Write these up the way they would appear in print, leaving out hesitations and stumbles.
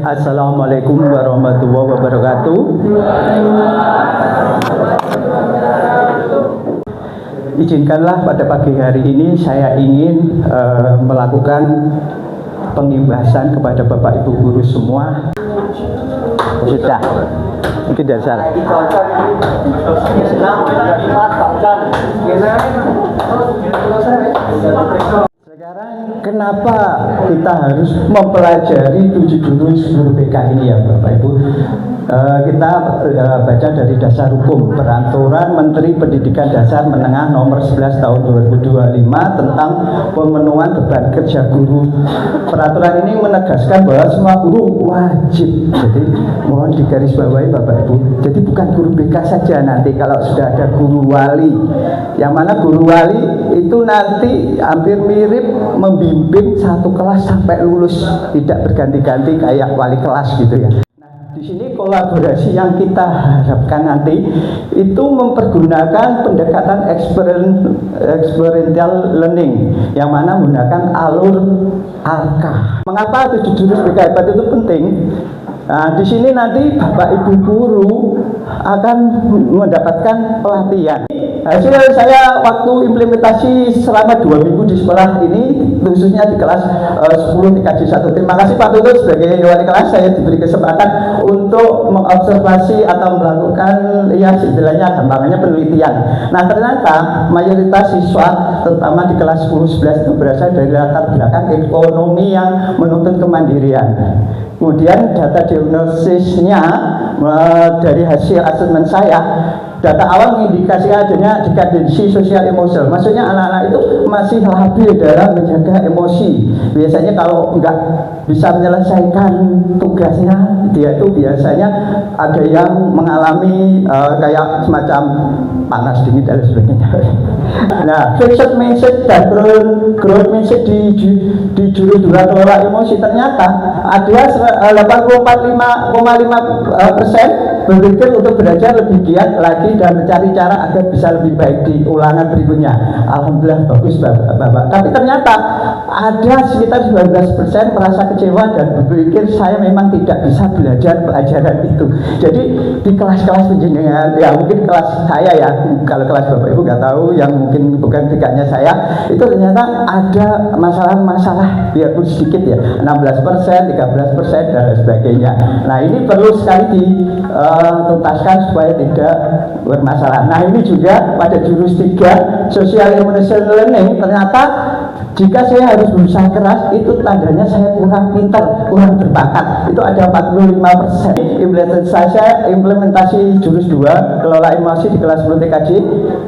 Assalamualaikum warahmatullahi wabarakatuh. Izinkanlah pada pagi hari ini saya ingin melakukan pengimbasan kepada Bapak Ibu guru semua. Sudah, mungkin dari saya. Sekarang kenapa kita harus mempelajari 7 jurus guru BK ini ya Bapak Ibu? Kita baca dari dasar hukum Peraturan Menteri Pendidikan Dasar Menengah nomor 11 tahun 2025 tentang pemenuhan beban kerja guru. Peraturan ini menegaskan bahwa semua guru wajib. Jadi mohon digarisbawahi Bapak Ibu. Jadi bukan guru BK saja, nanti kalau sudah ada guru wali, yang mana guru wali itu nanti hampir mirip membimbing satu kelas sampai lulus, tidak berganti-ganti kayak wali kelas gitu ya. Di sini kolaborasi yang kita harapkan nanti itu mempergunakan pendekatan experiential learning yang mana menggunakan alur ARKA. Mengapa 7 jurus BK hebat itu penting? Nah, di sini nanti Bapak Ibu guru akan mendapatkan pelatihan. Hasil saya waktu implementasi selama 2 minggu di sekolah ini, khususnya di kelas 10 TKJ 1. Terima kasih Pak Tutut sebagai wali kelas, saya diberi kesempatan untuk mengobservasi atau melakukan ya istilahnya gampangannya penelitian. Nah, ternyata mayoritas siswa terutama di kelas 10-11 itu berasal dari latar belakang ekonomi yang menuntut kemandirian. Kemudian data diagnosisnya dari hasil asesmen saya, data awal mengindikasikan adanya dekadensi sosial emosional. Maksudnya anak-anak itu masih labil dalam menjaga emosi. Biasanya kalau enggak bisa menyelesaikan tugasnya, dia itu biasanya ada yang mengalami kayak semacam panas dingin dan sebagainya. Nah, fixed mindset dan growth mindset di jurus 2 kelola emosi ternyata ada 84,5% berpikir untuk belajar lebih giat lagi dan mencari cara agar bisa lebih baik di ulangan berikutnya. Alhamdulillah bagus Bapak. Tapi ternyata ada sekitar 19% merasa kecewa dan berpikir saya memang tidak bisa belajar pelajaran itu. Jadi di kelas-kelas penjenengan, ya mungkin kelas saya ya, kalau kelas Bapak Ibu nggak tahu, yang mungkin bukan BK-nya saya, itu ternyata ada masalah-masalah biarpun sedikit ya, 16%, 13% dan sebagainya. Nah, ini perlu sekali tuntaskan supaya tidak bermasalah. Nah, ini juga pada jurus 3 social emotional learning, ternyata jika saya harus berusaha keras, itu tandanya saya kurang pintar, kurang berbakat. Itu ada 45%. Implementasi jurus 2 kelola emosi di kelas 10 TKJ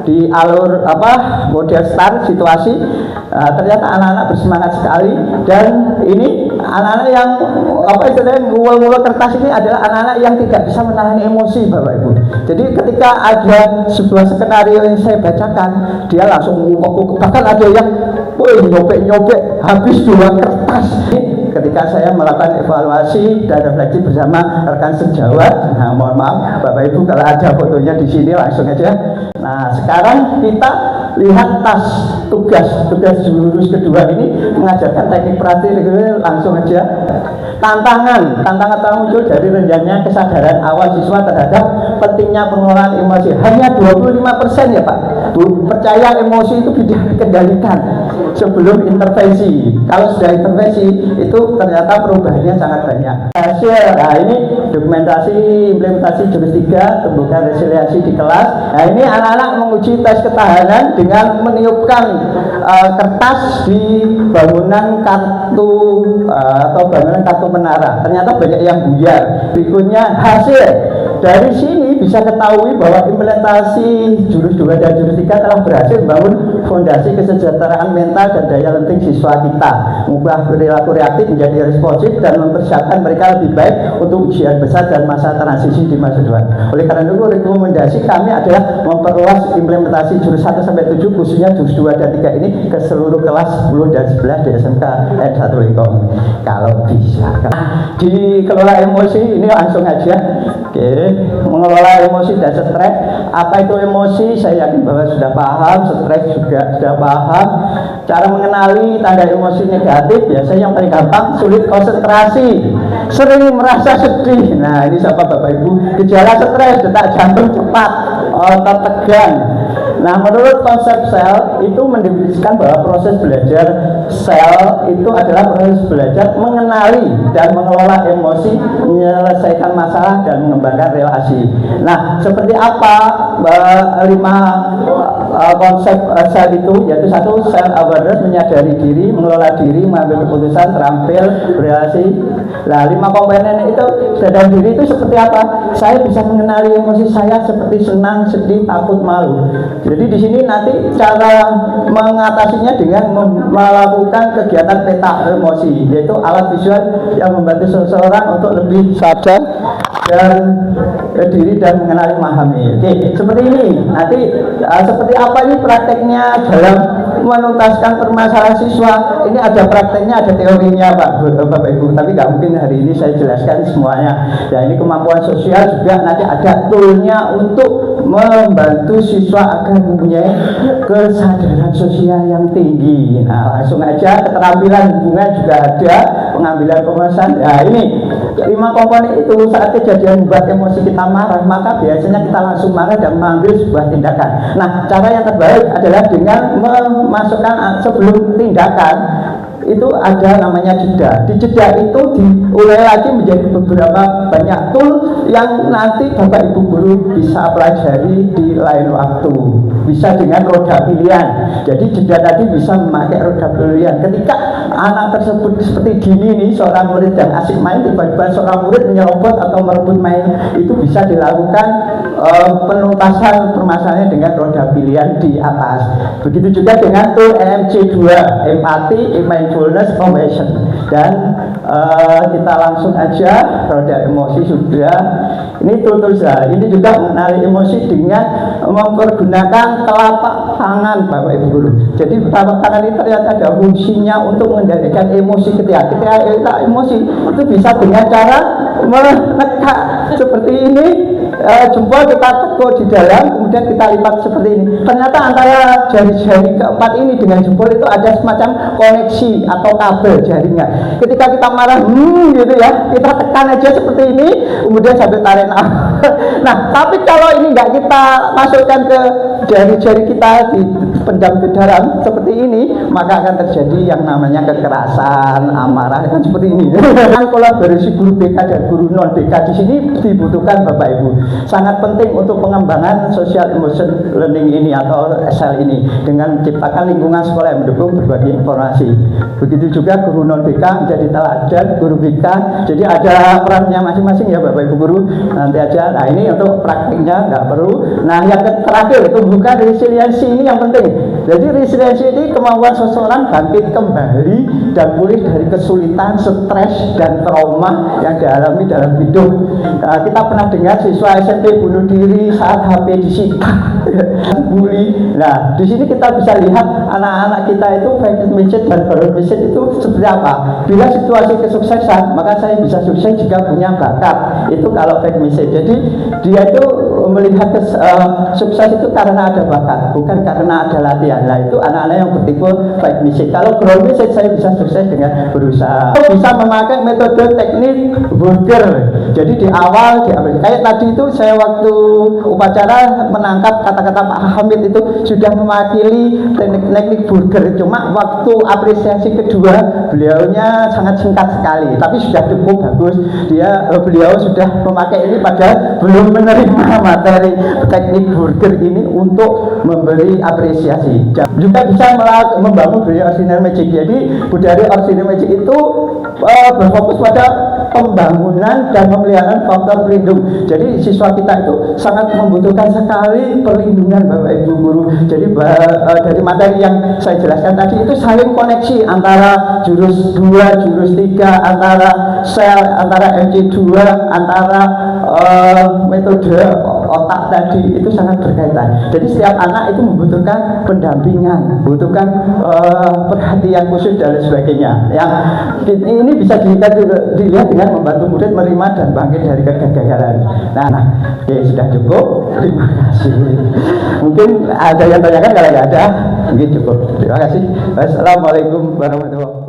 di alur model STAR situasi, ternyata anak-anak bersemangat sekali. Dan ini anak-anak yang istilahnya ngulur-ngulur kertas ini adalah anak-anak yang tidak bisa menahan emosi Bapak Ibu. Jadi ketika ada sebuah skenario yang saya bacakan, dia langsung ngupuk, bahkan ada yang nyobek habis 2 kertas. Ketika saya melakukan evaluasi dan refleksi bersama rekan sejawat, nah mohon maaf Bapak Ibu kalau ada fotonya di sini langsung aja. Nah, sekarang kita lihat tugas jurus kedua ini mengajarkan teknik praktik, langsung aja. Tantangan muncul dari rendahnya kesadaran awal siswa terhadap pentingnya pengelolaan emosi. Hanya 25% ya Pak Bu percaya emosi itu bisa dikendalikan sebelum intervensi. Kalau sudah intervensi itu ternyata perubahannya sangat banyak. Hasil, nah ini dokumentasi implementasi jurus 3 tumbuhkan resiliensi di kelas. Nah, ini anak-anak menguji tes ketahanan dengan meniupkan kertas di bangunan kartu atau bangunan kartu menara. Ternyata banyak yang buyar. Berikutnya hasil dari sini bisa ketahui bahwa implementasi jurus 2 dan jurus 3 telah berhasil membangun fondasi kesejahteraan mental dan daya lenting siswa kita, mengubah perilaku reaktif menjadi responsif dan mempersiapkan mereka lebih baik untuk ujian besar dan masa transisi di masa depan. Oleh karena itu rekomendasi kami adalah memperluas implementasi jurus 1 sampai 7 khususnya jurus 2 dan 3 ini ke seluruh kelas 10 dan 11 di SMK N1 Lingkong kalau bisa. Dikelola emosi ini langsung aja. Oke, mengelola emosi dan stres. Apa itu emosi? Saya yakin bahwa sudah paham. Stres juga sudah paham. Cara mengenali tanda emosi negatif biasanya yang paling gampang sulit konsentrasi, sering merasa sedih. Nah, ini siapa Bapak Ibu? Gejala stres, detak jantung cepat, otot tegang. Nah, menurut konsep sel itu mendefinisikan bahwa proses belajar sel itu adalah proses belajar mengenali dan mengelola emosi, menyelesaikan masalah dan mengembangkan relasi. Nah, seperti apa 5 konsep sel itu? Yaitu 1, self awareness, menyadari diri, mengelola diri, mengambil keputusan, terampil, berrelasi. Nah, 5 komponen itu, sadar diri itu seperti apa? Saya bisa mengenali emosi saya seperti senang, sedih, takut, malu. Jadi di sini nanti cara mengatasinya dengan melakukan kegiatan peta emosi, yaitu alat visual yang membantu seseorang untuk lebih sadar dan diri dan mengenali memahami. Oke, seperti ini. Nanti seperti apa ini prakteknya dalam menuntaskan permasalahan siswa? Ini ada prakteknya, ada teorinya Bapak Ibu, tapi nggak mungkin hari ini saya jelaskan semuanya. Ya, ini kemampuan sosial juga nanti ada toolnya untuk membantu siswa agar mempunyai kesadaran sosial yang tinggi. Nah, langsung aja keterampilan hubungan juga ada, pengambilan pemesan. Nah, ini 5 komponen itu. Saat kejadian membuat emosi kita marah, maka biasanya kita langsung marah dan mengambil sebuah tindakan. Nah, cara yang terbaik adalah dengan memasukkan sebelum tindakan itu ada namanya jeda. Di jeda itu diurai lagi menjadi beberapa banyak tool yang nanti Bapak Ibu guru bisa pelajari di lain waktu. Bisa dengan roda pilihan. Jadi jeda tadi bisa memakai roda pilihan. Ketika anak tersebut seperti gini nih, seorang murid yang asik main, tiba-tiba seorang murid menyerobot atau merebut main, itu bisa dilakukan penuntasan permasalahannya dengan roda pilihan di atas. Begitu juga dengan tool EMC2, empati, mindfulness, compassion. Dan kita langsung aja roda emosi sudah. Ini tool saya. Ini juga mengenali emosi dengan mempergunakan telapak tangan Bapak Ibu guru. Jadi telapak tangan ini ternyata ada fungsinya untuk mengendalikan emosi ketika kita emosi itu bisa dengan cara menekan seperti ini. Jempol kita tekuk di dalam, kemudian kita lipat seperti ini. Ternyata antara jari-jari keempat ini dengan jempol itu ada semacam koneksi atau kabel jaringan. Ketika kita marah, gitu ya, kita tekan aja seperti ini, kemudian sambil tarik nafas. Nah, tapi kalau ini nggak kita masukkan ke jari-jari kita, dipendam ke dalam seperti ini, maka akan terjadi yang namanya kekerasan, amarah, kan seperti ini. Kan kolaborasi guru BK dan guru non BK di sini dibutuhkan Bapak Ibu. Sangat penting untuk pengembangan social emotion learning ini atau SL ini dengan menciptakan lingkungan sekolah yang mendukung berbagi informasi. Begitu juga guru non BK menjadi teladan guru BK. Jadi ada perannya masing-masing ya Bapak Ibu guru. Nanti aja. Nah, ini untuk praktiknya nggak perlu. Nah, yang terakhir itu bukan resiliensi, ini yang penting. Jadi resiliensi ini kemampuan seseorang bangkit kembali dan pulih dari kesulitan, stres dan trauma yang dialami dalam hidup. Kita pernah dengar siswa SMP bunuh diri saat HP disita, bully. Nah, di sini kita bisa lihat anak-anak kita itu fake message dan baru message itu seperti apa. Bila situasi kesuksesan, maka saya bisa sukses jika punya bakat. Itu kalau fake message. Jadi dia itu melihat sukses itu karena ada bakat, bukan karena ada latihan. Nah, itu anak-anak yang bertipe fake message. Kalau ground message, saya bisa sukses dengan berusaha. Bisa memakai metode teknik burger. Jadi di awal diambil. Kayak tadi itu saya waktu upacara menangkap kata-kata Pak Hamid itu sudah mewakili teknik burger. Cuma waktu apresiasi kedua beliaunya sangat singkat sekali, tapi sudah cukup bagus. Beliau sudah memakai ini padahal belum menerima materi teknik burger ini untuk memberi apresiasi. Juga bisa membangun budaya ordinary magic. Jadi budaya ordinary magic itu berfokus pada pembangunan dan pemeliharaan faktor pelindung. Jadi siswa kita itu sangat membutuhkan sekali perlindungan Bapak Ibu guru. Jadi dari materi yang saya jelaskan tadi itu saling koneksi antara jurus 2, jurus 3, antara sel, antara MC2, antara metode otak tadi itu sangat berkaitan. Jadi setiap anak itu membutuhkan pendampingan, membutuhkan perhatian khusus dan sebagainya. Yang ini bisa dilihat dengan membantu murid menerima dan bangkit dari kegagalan. Nah, oke, sudah cukup. Terima kasih. Mungkin ada yang tanyakan, kalau nggak ada, mungkin cukup. Terima kasih. Wassalamualaikum warahmatullahi wabarakatuh.